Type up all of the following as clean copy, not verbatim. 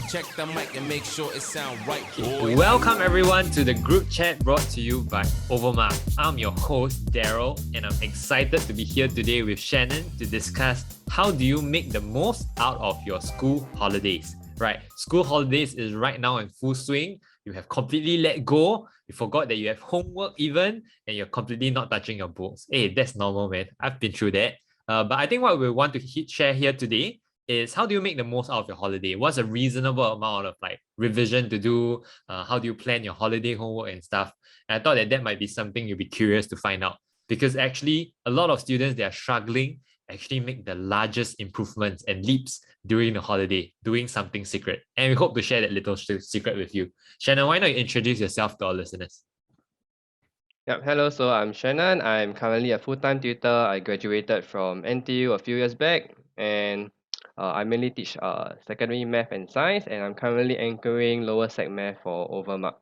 Check the mic and make sure it sound right, boy. Welcome everyone to the group chat brought to you by Overmark. I'm your host Darrell, and I'm excited to be here today with Shannon to discuss how do you make the most out of your school holidays. Right, school holidays is right now in full swing. You have completely let go. You forgot that you have homework even, and you're completely not touching your books. Hey, that's normal, man. I've been through that. But I think what we want to share here today is how do you make the most out of your holiday? What's a reasonable amount of like revision to do? How do you plan your holiday homework and stuff? And I thought that might be something you'd be curious to find out, because actually a lot of students, they are struggling actually make the largest improvements and leaps during the holiday, doing something secret. And we hope to share that little secret with you. Shannon, why not you introduce yourself to our listeners? Yep, hello, so I'm Shannon. I'm currently a full-time tutor. I graduated from NTU a few years back, and I mainly teach secondary math and science, and I'm currently anchoring lower sec math for Overmark.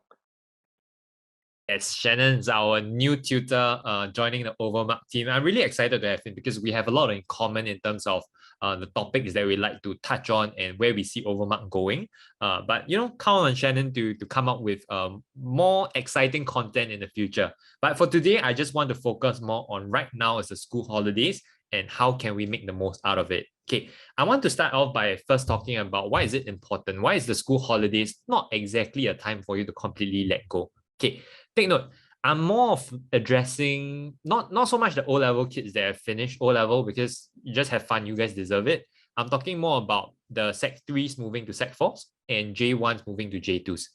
As Shannon's our new tutor joining the Overmark team. I'm really excited to have him because we have a lot in common in terms of the topics that we like to touch on and where we see Overmark going. But count on Shannon to come up with more exciting content in the future. But for today, I just want to focus more on right now as the school holidays and how can we make the most out of it. Okay, I want to start off by first talking about why is it important? Why is the school holidays not exactly a time for you to completely let go? Okay, take note, I'm more of addressing not so much the O-level kids that have finished O-level because you just have fun, you guys deserve it. I'm talking more about the Sec 3s moving to Sec 4s and J1s moving to J2s.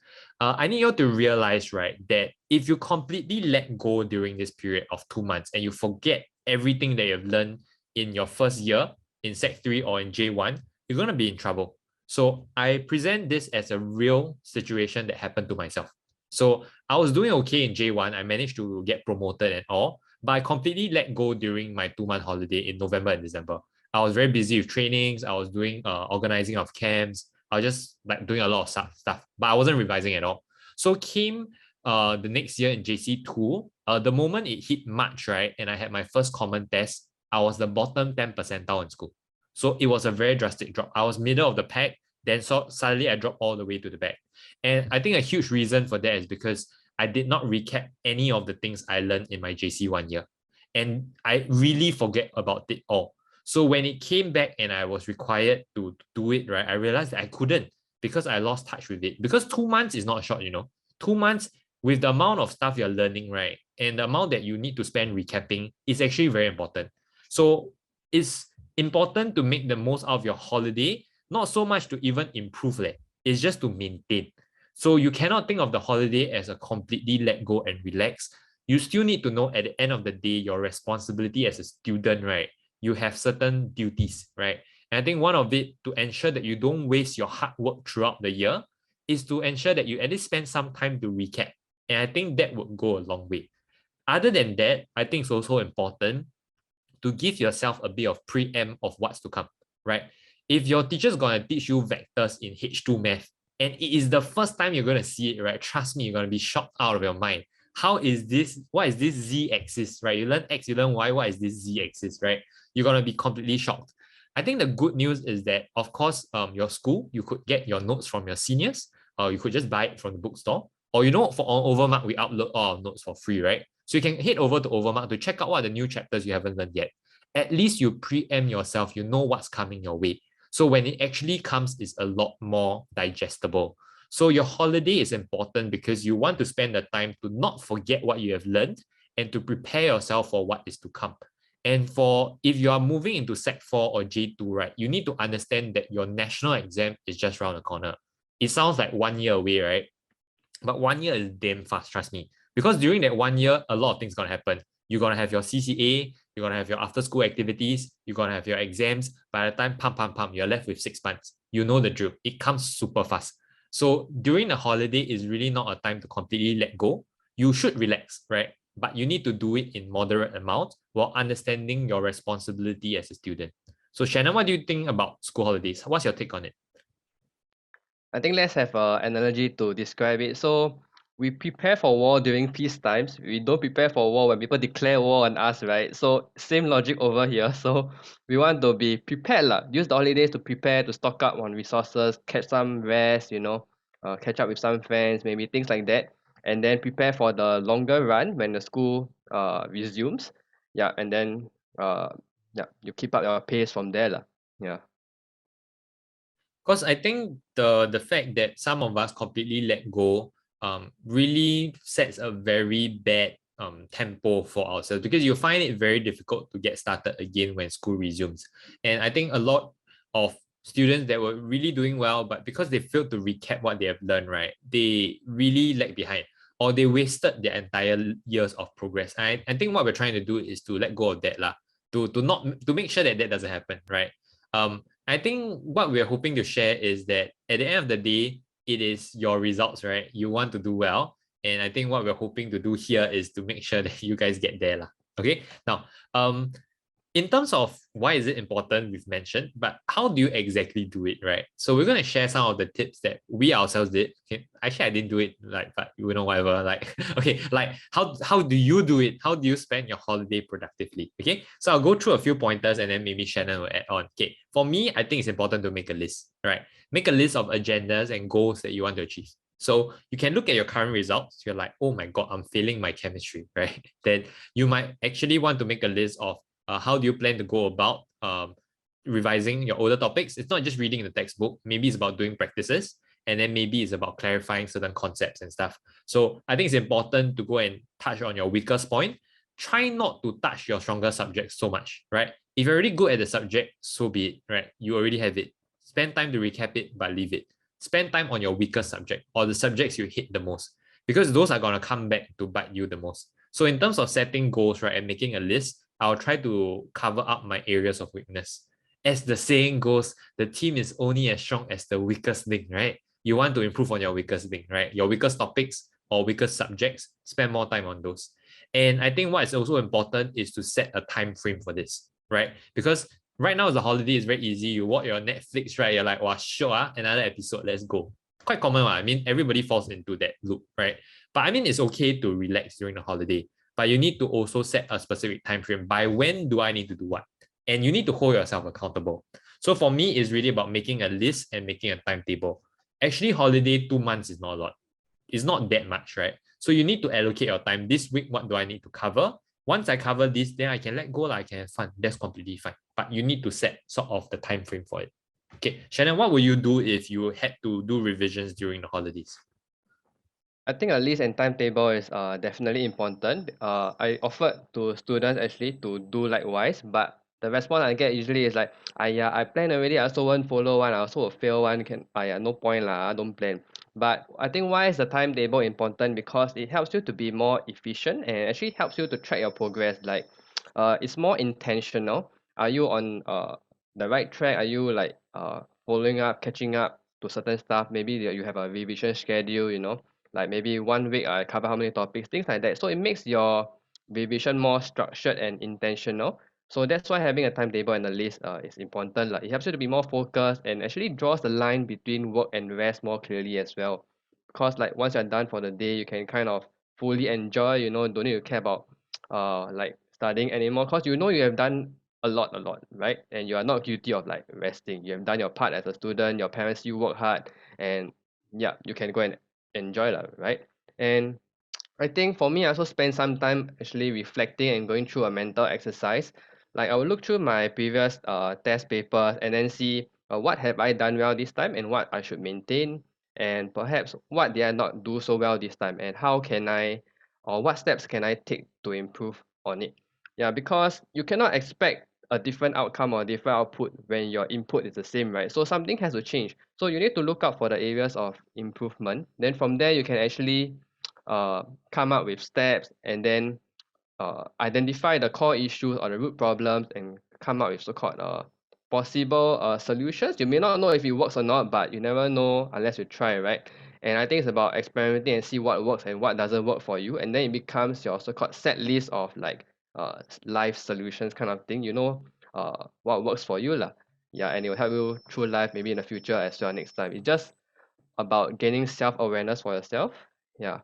I need you to realize, right, that if you completely let go during this period of 2 months and you forget everything that you've learned in your first year in Sec 3 or in J1, you're going to be in trouble. So I present this as a real situation that happened to myself. So I was doing okay in J1. I managed to get promoted and all, but I completely let go during my 2-month holiday in November and December. I was very busy with trainings. I was doing organizing of camps. I was just like doing a lot of stuff, but I wasn't revising at all. So came the next year in JC2, the moment it hit March, right, and I had my first common test, I was the bottom 10 percentile in school. So it was a very drastic drop. I was middle of the pack. Then suddenly I dropped all the way to the back. And I think a huge reason for that is because I did not recap any of the things I learned in my JC 1 year. And I really forget about it all. So when it came back and I was required to do it, right, I realized that I couldn't because I lost touch with it. Because 2 months is not short, 2 months with the amount of stuff you're learning, right, and the amount that you need to spend recapping is actually very important. So it's important to make the most out of your holiday, not so much to even improve, it's just to maintain. So you cannot think of the holiday as a completely let go and relax. You still need to know at the end of the day, your responsibility as a student, right? You have certain duties, right? And I think one of it to ensure that you don't waste your hard work throughout the year is to ensure that you at least spend some time to recap. And I think that would go a long way. Other than that, I think it's also important to give yourself a bit of preempt of what's to come, right? If your teacher's going to teach you vectors in H2 math, and it is the first time you're going to see it, right? Trust me, you're going to be shocked out of your mind. How is this? What is this z-axis, right? You learn x, you learn y, what is this z-axis, right? You're going to be completely shocked. I think the good news is that, of course, your school, you could get your notes from your seniors, or you could just buy it from the bookstore. Or, for Overmark, we upload all our notes for free, right? So you can head over to Overmark to check out what are the new chapters you haven't learned yet. At least you preempt yourself, you know what's coming your way. So when it actually comes, it's a lot more digestible. So your holiday is important because you want to spend the time to not forget what you have learned and to prepare yourself for what is to come. And if you are moving into Sec 4 or J2, right, you need to understand that your national exam is just around the corner. It sounds like 1 year away, right? But 1 year is damn fast, trust me. Because during that 1 year, a lot of things going to happen. You're going to have your CCA, you're going to have your after school activities, you're going to have your exams. By the time, you're left with 6 months. You know the drill. It comes super fast. So during the holiday is really not a time to completely let go. You should relax, right? But you need to do it in moderate amounts while understanding your responsibility as a student. So Shannon, what do you think about school holidays? What's your take on it? I think let's have an analogy to describe it. So we prepare for war during peace times. We don't prepare for war when people declare war on us, right? So same logic over here. So we want to be prepared lah. Use the holidays to prepare, to stock up on resources, catch some rest, catch up with some friends, maybe things like that, and then prepare for the longer run when the school resumes. Yeah, and then yeah, you keep up your pace from there lah. Yeah. Because I think the fact that some of us completely let go really sets a very bad tempo for ourselves, because you find it very difficult to get started again when school resumes. And I think a lot of students that were really doing well, but because they failed to recap what they have learned, right, they really lag behind, or they wasted their entire years of progress. I think what we're trying to do is to let go of that lah, to make sure that that doesn't happen, right? I think what we're hoping to share is that at the end of the day, it is your results, right? You want to do well. And I think what we're hoping to do here is to make sure that you guys get there. Okay. Now, in terms of why is it important, we've mentioned, but how do you exactly do it, right? So we're going to share some of the tips that we ourselves did. Okay, actually I didn't do it, but whatever. Okay, how do you do it? How do you spend your holiday productively? Okay, so I'll go through a few pointers and then maybe Shannon will add on. Okay, for me, I think it's important to make a list, right? Make a list of agendas and goals that you want to achieve. So you can look at your current results. You're like, oh my God, I'm failing my chemistry, right? Then you might actually want to make a list of how do you plan to go about revising your older topics. It's not just reading the textbook. Maybe it's about doing practices, and then maybe it's about clarifying certain concepts and stuff. So I think it's important to go and touch on your weakest point. Try not to touch your stronger subjects so much, right? If you're already good at the subject, so be it, right? You already have it. Spend time to recap it, but leave it. Spend time on your weakest subject or the subjects you hate the most, because those are going to come back to bite you the most. So in terms of setting goals, right, and making a list, I'll try to cover up my areas of weakness. As the saying goes, the team is only as strong as the weakest link, right? You want to improve on your weakest link, right? Your weakest topics or weakest subjects, spend more time on those. And I think what is also important is to set a time frame for this, right? Because right now, the holiday is very easy. You watch your Netflix, right? You're like, wow, sure, another episode, let's go. Quite common, right? I mean, everybody falls into that loop, right? But I mean, it's okay to relax during the holiday, but you need to also set a specific time frame. By when do I need to do what? And you need to hold yourself accountable. So for me, it's really about making a list and making a timetable. Actually, holiday 2 months is not a lot. It's not that much, right? So you need to allocate your time. This week, what do I need to cover? Once I cover this, then I can let go, I can have fun. That's completely fine. But you need to set sort of the time frame for it. Okay, Shannon, what will you do if you had to do revisions during the holidays? I think a list and timetable is definitely important. I offered to students actually to do likewise, but the response I get usually is like, "Aiya, I plan already. I also won't follow one. I also will fail one. No point lah. Don't plan." But I think why is the timetable important? Because it helps you to be more efficient and actually helps you to track your progress. Like, it's more intentional. Are you on the right track? Are you like following up, catching up to certain stuff? Maybe you have a revision schedule. Like maybe 1 week I cover how many topics, things like that. So it makes your revision more structured and intentional. So that's why having a timetable and a list is important. Like it helps you to be more focused and actually draws the line between work and rest more clearly as well. Because like once you're done for the day, you can kind of fully enjoy, don't need to care about like studying anymore. Because you have done a lot, right? And you are not guilty of like resting. You have done your part as a student, your parents see you work hard, and yeah, you can go and enjoy lah, right? And I think for me, I also spend some time actually reflecting and going through a mental exercise. Like I will look through my previous test papers and then see what have I done well this time and what I should maintain, and perhaps what did I not do so well this time, and how can I or what steps can I take to improve on it. Yeah, because you cannot expect a different outcome or different output when your input is the same, right? So something has to change. So you need to look out for the areas of improvement. Then from there, you can actually come up with steps and then identify the core issues or the root problems and come up with so-called possible solutions. You may not know if it works or not, but you never know unless you try, right? And I think it's about experimenting and see what works and what doesn't work for you, and then it becomes your so-called set list of like life solutions kind of thing. What works for you lah. Yeah, and it will help you through life maybe in the future as well next time. It's just about gaining self-awareness for yourself. Yeah.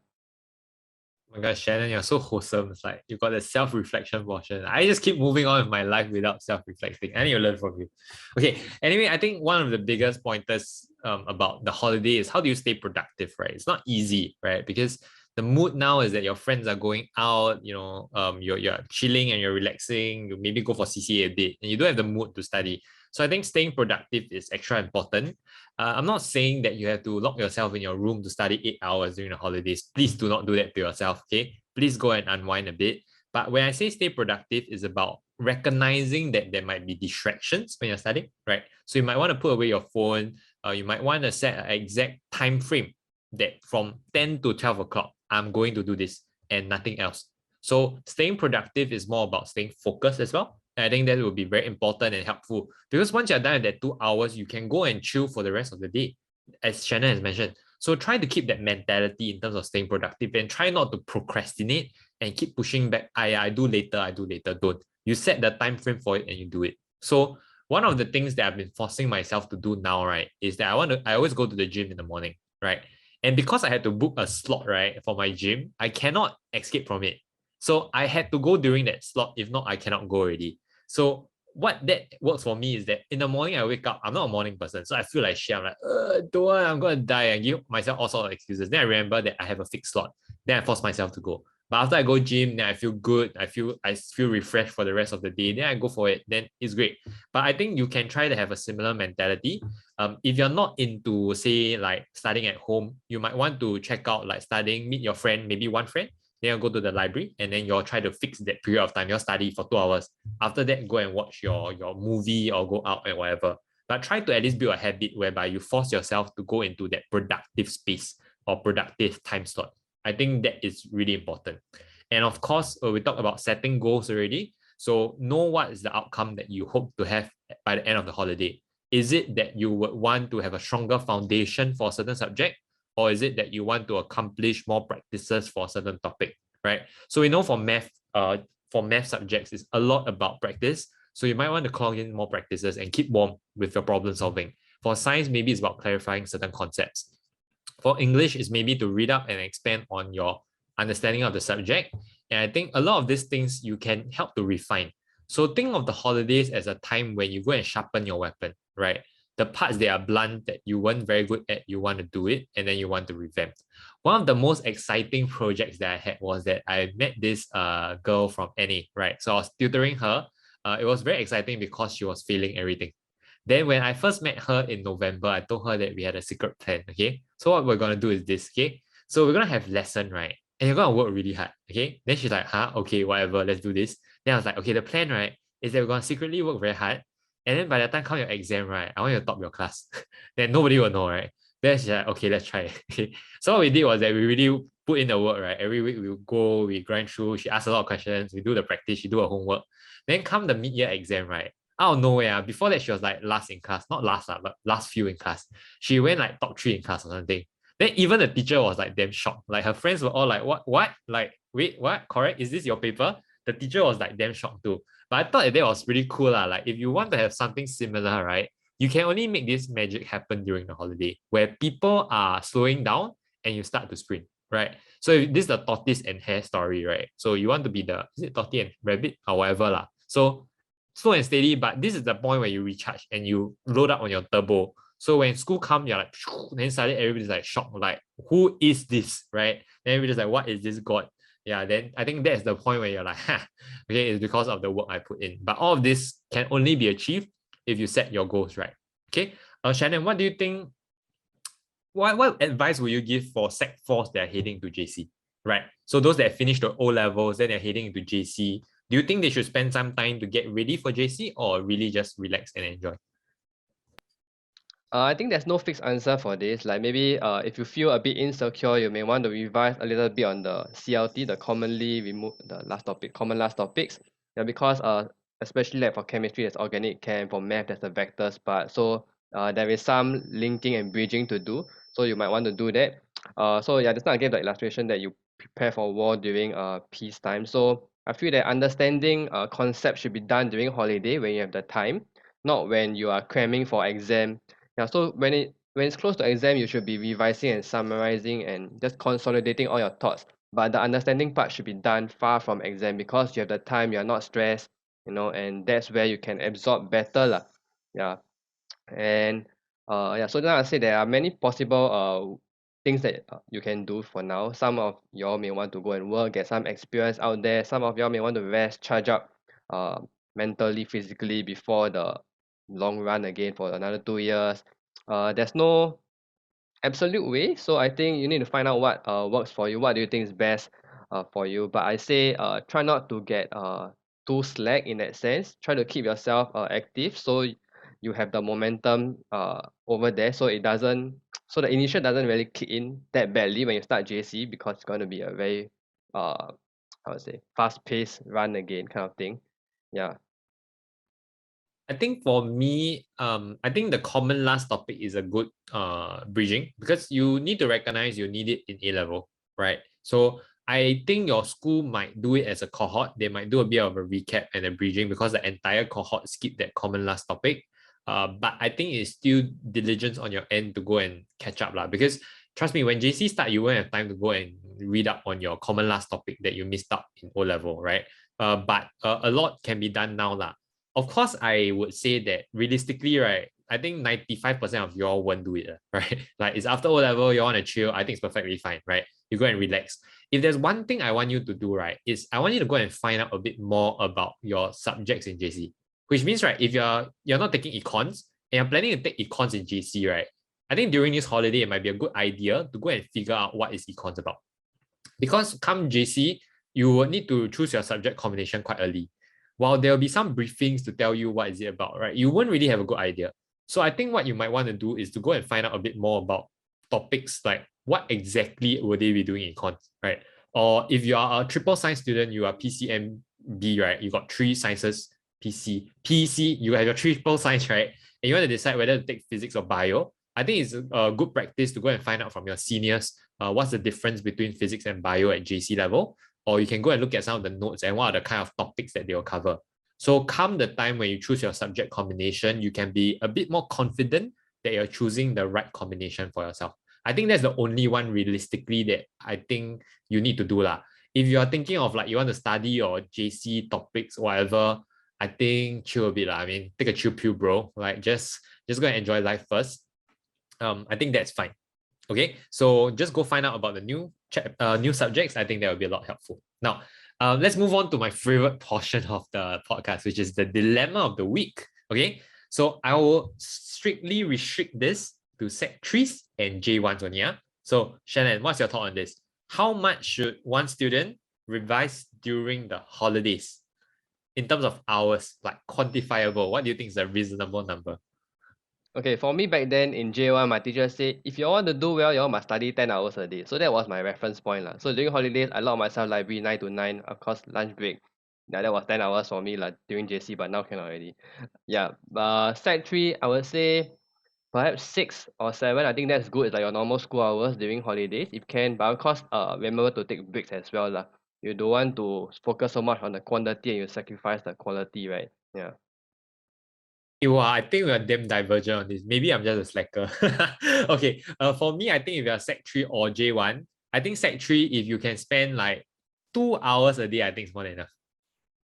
Oh my gosh, Shannon, you're so wholesome. It's like you got the self-reflection portion. I just keep moving on with my life without self-reflecting. I need to learn from you. Okay. Anyway, I think one of the biggest pointers about the holiday is how do you stay productive, right? It's not easy, right? Because the mood now is that your friends are going out, you're chilling and you're relaxing. You maybe go for CCA a bit, and you don't have the mood to study. So I think staying productive is extra important. I'm not saying that you have to lock yourself in your room to study 8 hours during the holidays. Please do not do that to yourself, okay? Please go and unwind a bit. But when I say stay productive, is about recognizing that there might be distractions when you're studying, right? So you might want to put away your phone. You might want to set an exact time frame that from 10 to 12 o'clock, I'm going to do this and nothing else. So staying productive is more about staying focused as well. And I think that will be very important and helpful because once you're done with that 2 hours, you can go and chill for the rest of the day, as Shannon has mentioned. So try to keep that mentality in terms of staying productive and try not to procrastinate and keep pushing back. I do later, I do later. Don't. You set the time frame for it and you do it. So one of the things that I've been forcing myself to do now, right, is that I always go to the gym in the morning, right? And because I had to book a slot, right, for my gym, I cannot escape from it. So I had to go during that slot. If not, I cannot go already. So what that works for me is that in the morning I wake up, I'm not a morning person. So I feel like shit. I'm like, don't want, I'm gonna die and give myself all sorts of excuses. Then I remember that I have a fixed slot. Then I force myself to go. But after I go gym, then I feel good. I feel refreshed for the rest of the day. Then I go for it. Then it's great. But I think you can try to have a similar mentality. If you're not into, say, like studying at home, you might want to check out like studying, meet your friend, maybe one friend, then you'll go to the library and then you'll try to fix that period of time. You'll study for 2 hours. After that, go and watch your movie or go out and whatever. But try to at least build a habit whereby you force yourself to go into that productive space or productive time slot. I think that is really important. And of course, we talked about setting goals already. So know what is the outcome that you hope to have by the end of the holiday. Is it that you would want to have a stronger foundation for a certain subject? Or is it that you want to accomplish more practices for a certain topic, right? So we know for math subjects, it's a lot about practice. So you might want to clock in more practices and keep warm with your problem solving. For science, maybe it's about clarifying certain concepts. For English, it's maybe to read up and expand on your understanding of the subject. And I think a lot of these things you can help to refine. So think of the holidays as a time when you go and sharpen your weapon, right? The parts that are blunt that you weren't very good at, you want to do it and then you want to revamp. One of the most exciting projects that I had was that I met this girl from NA, right? So I was tutoring her. It was very exciting because she was failing everything. Then when I first met her in November, I told her that we had a secret plan, okay? So what we're gonna do is this, okay? So we're gonna have lesson, right? And you're gonna work really hard, okay? Then she's like, huh? Okay, whatever, let's do this. Then I was like, okay, the plan, right, is that we're gonna secretly work very hard. And then by the time come your exam, right, I want you to top your class. Then nobody will know, right? Then she's like, okay, let's try it. Okay. So what we did was that we really put in the work, right? Every week we go, we grind through, she asks a lot of questions, we do the practice, she do her homework. Then come the mid-year exam, right? Out of nowhere, before that she was like last in class, not last, but last few in class. She went like top 3 in class or something. Then even the teacher was like damn shocked. Like her friends were all like, what? Like, wait, what? Correct? Is this your paper? The teacher was like damn shocked too. But I thought that was pretty cool. Like if you want to have something similar, right? You can only make this magic happen during the holiday where people are slowing down and you start to sprint, right? So this is the tortoise and hare story, right? So you want to be is it tortoise and rabbit or whatever lah. So slow and steady, but this is the point where you recharge and you load up on your turbo. So when school comes, you're like, then suddenly everybody's like shocked, like, who is this, right? Then everybody's like, what is this God? Yeah, then I think that's the point where you're like, okay, it's because of the work I put in. But all of this can only be achieved if you set your goals right. Okay, Shannon, what do you think? What advice would you give for Sec 4s that are heading to JC? Right. So those that finished the O levels, then they're heading into JC. Do you think they should spend some time to get ready for JC or really just relax and enjoy? I think there's no fixed answer for this. Like maybe if you feel a bit insecure, you may want to revise a little bit on the CLT, the commonly removed the common last topics. Yeah, because especially like for chemistry, there's organic chem, for math, there's the vectors part. So there is some linking and bridging to do. So you might want to do that. So yeah, just now I gave the illustration that you prepare for war during peacetime. So I feel that understanding concepts should be done during holiday when you have the time, not when you are cramming for exam. Yeah, so when it's close to exam, you should be revising and summarizing and just consolidating all your thoughts. But the understanding part should be done far from exam because you have the time, you're not stressed, and that's where you can absorb better lah. Yeah. And yeah, so now I say there are many possible things that you can do for now. Some of y'all may want to go and work, get some experience out there. Some of y'all may want to rest, charge up uh, mentally, physically before the long run again for another 2 years. There's no absolute way. So I think you need to find out what works for you. What do you think is best for you? But I say try not to get too slack in that sense. Try to keep yourself active so you have the momentum over there. So it doesn't. So the initial doesn't really kick in that badly when you start JC because it's going to be a very how to say fast paced run again kind of thing. Yeah. I think for me, I think the common last topic is a good bridging because you need to recognize you need it in A level, right? So I think your school might do it as a cohort. They might do a bit of a recap and a bridging because the entire cohort skipped that common last topic. But I think it's still diligence on your end to go and catch up lah. Because trust me, when JC start, you won't have time to go and read up on your common last topic that you missed out in O level, right? But a lot can be done now lah. Of course, I would say that realistically, right, I think 95% of y'all won't do it, right? Like it's after O level, you want to chill. I think it's perfectly fine, right? You go and relax. If there's one thing I want you to do, right, is I want you to go and find out a bit more about your subjects in JC. Which means, right, if you're not taking econs and you're planning to take econs in JC, right, I think during this holiday, it might be a good idea to go and figure out what is econs about. Because come JC, you will need to choose your subject combination quite early. While there'll be some briefings to tell you what is it about, right, you won't really have a good idea. So I think what you might want to do is to go and find out a bit more about topics like what exactly would they be doing in econs, right? Or if you are a triple science student, you are PCMB, right? You got 3 sciences, PC, you have your triple science, right? And you want to decide whether to take physics or bio. I think it's a good practice to go and find out from your seniors what's the difference between physics and bio at JC level. Or you can go and look at some of the notes and what are the kind of topics that they'll cover. So come the time when you choose your subject combination, you can be a bit more confident that you're choosing the right combination for yourself. I think that's the only one realistically that I think you need to do lah. If you're thinking of like you want to study or JC topics, whatever, I think chill a bit lah. I mean, take a chill pill, bro. Like just go and enjoy life first. I think that's fine. Okay, so just go find out about the new subjects. I think that will be a lot helpful. Now, let's move on to my favorite portion of the podcast, which is the dilemma of the week. Okay, so I will strictly restrict this to Sec 3s and J1s only. Yeah? So Shannon, what's your thought on this? How much should one student revise during the holidays in terms of hours, like quantifiable? What do you think is a reasonable number? Okay, for me back then in J1, my teacher said, if you want to do well, you must study 10 hours a day. So that was my reference point lah. So during holidays, I locked myself library 9 to 9, of course, lunch break. Yeah, that was 10 hours for me like during JC, but now cannot already. Yeah, Sec 3, I would say perhaps 6 or 7. I think that's good. It's like your normal school hours during holidays, if can. But of course, remember to take breaks as well lah. You don't want to focus so much on the quantity and you sacrifice the quality, right? Yeah. I think we are damn divergent on this. Maybe I'm just a slacker. Okay, for me, I think if you're Sec 3 or J1, I think Sec 3, if you can spend like 2 hours a day, I think it's more than enough.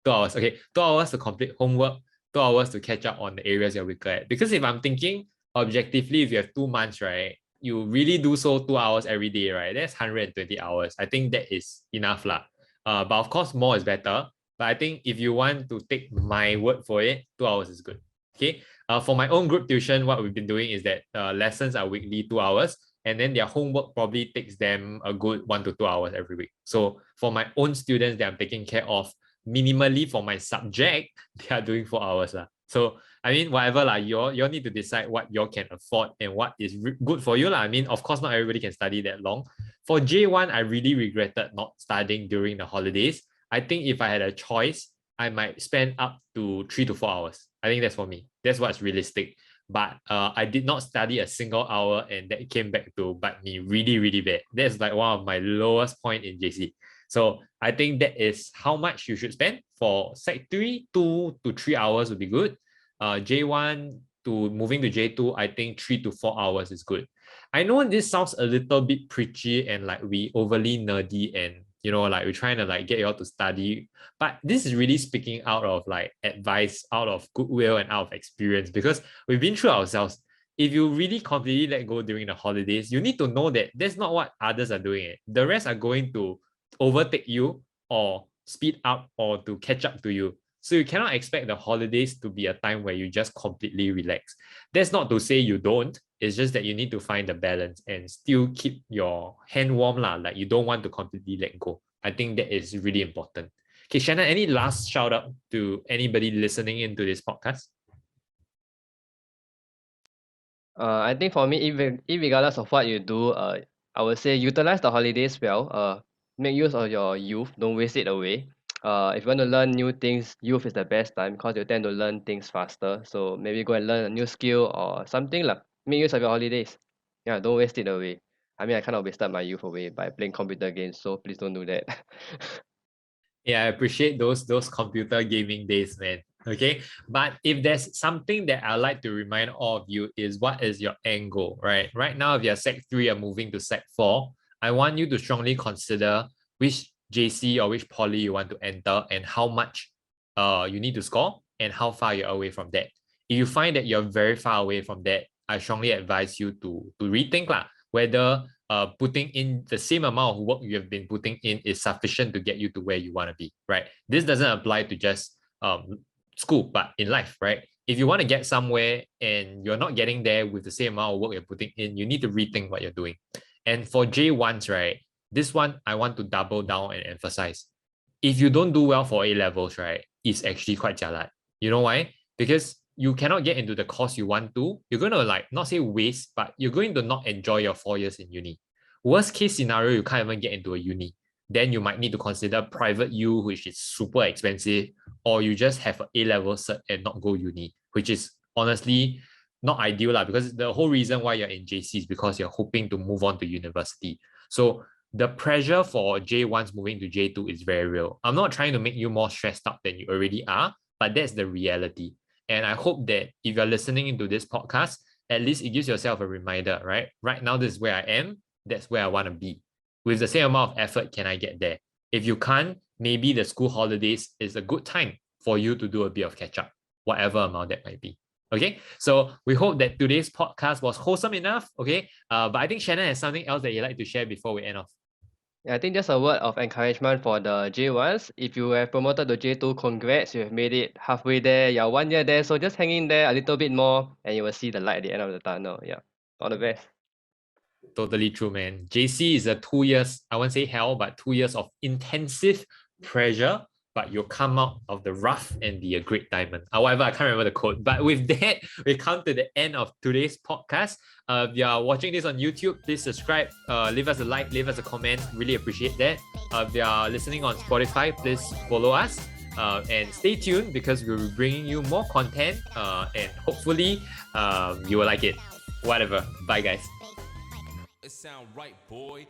2 hours, okay, 2 hours to complete homework, 2 hours to catch up on the areas you're weaker at. Because if I'm thinking objectively, if you have 2 months, right, you really do so 2 hours every day, right? That's 120 hours. I think that is enough lah. But of course, more is better. But I think if you want to take my word for it, 2 hours is good. Okay. For my own group tuition, what we've been doing is that lessons are weekly 2 hours, and then their homework probably takes them a good 1 to 2 hours every week. So for my own students that I'm taking care of, minimally for my subject, they are doing 4 hours lah. So I mean, whatever lah, you all need to decide what you can afford and what is good for you lah. I mean, of course, not everybody can study that long. For J1, I really regretted not studying during the holidays. I think if I had a choice, I might spend up to 3 to 4 hours. I think that's for me. That's what's realistic. But I did not study a single hour, and that came back to bite me really, really bad. That's like one of my lowest point in JC. So I think that is how much you should spend. For Sec 3, 2 to 3 hours would be good. J1 to moving to J2, I think 3 to 4 hours is good. I know this sounds a little bit preachy and like we overly nerdy and like we're trying to like get you all to study. But this is really speaking out of like advice, out of goodwill and out of experience, because we've been through ourselves. If you really completely let go during the holidays, you need to know that that's not what others are doing. The rest are going to overtake you or speed up or to catch up to you. So you cannot expect the holidays to be a time where you just completely relax. That's not to say you don't. It's just that you need to find the balance and still keep your hand warm lah. Like you don't want to completely let go. I think that is really important. Okay, Shannon, any last shout out to anybody listening into this podcast? I think for me, regardless of what you do, I would say utilize the holidays well. Make use of your youth. Don't waste it away. If you want to learn new things, youth is the best time because you tend to learn things faster. So maybe go and learn a new skill or something like. Make use of your holidays. Yeah, don't waste it away. I mean, I kind of wasted my youth away by playing computer games, so please don't do that. Yeah, I appreciate those computer gaming days, man. Okay. But if there's something that I like to remind all of you is what is your end goal, right? Right now, if you're Sec 3 and moving to Sec 4, I want you to strongly consider which JC or which poly you want to enter and how much you need to score and how far you're away from that. If you find that you're very far away from that, I strongly advise you to rethink whether putting in the same amount of work you have been putting in is sufficient to get you to where you want to be, right? This doesn't apply to just school, but in life, right? If you want to get somewhere and you're not getting there with the same amount of work you're putting in, you need to rethink what you're doing. And for J1s, right, this one I want to double down and emphasize. If you don't do well for A levels, right, it's actually quite jialat. You know why? Because you cannot get into the course you want to. You're going to like not say waste, but you're going to not enjoy your 4 years in uni. Worst case scenario, you can't even get into a uni. Then you might need to consider private U, which is super expensive, or you just have an A-level cert and not go uni, which is honestly not ideal because the whole reason why you're in JC is because you're hoping to move on to university. So the pressure for J1s moving to J2 is very real. I'm not trying to make you more stressed out than you already are, but that's the reality. And I hope that if you're listening into this podcast, at least it gives yourself a reminder, right? Right now, this is where I am. That's where I want to be. With the same amount of effort, can I get there? If you can't, maybe the school holidays is a good time for you to do a bit of catch up, whatever amount that might be. Okay, so we hope that today's podcast was wholesome enough. Okay, but I think Shannon has something else that you'd like to share before we end off. Yeah, I think just a word of encouragement for the J1s. If you have promoted to J2, congrats, you have made it halfway there. You're 1 year there, so just hang in there a little bit more and you will see the light at the end of the tunnel. Yeah, all the best. Totally true, man. JC is a 2 years, I won't say hell, but 2 years of intensive pressure, but you'll come out of the rough and be a great diamond. However, I can't remember the quote. But with that, we come to the end of today's podcast. If you're watching this on YouTube, please subscribe, leave us a like, leave us a comment. Really appreciate that. If you're listening on Spotify, please follow us. And stay tuned because we'll be bringing you more content and hopefully you will like it. Whatever. Bye, guys. It sound right, boy.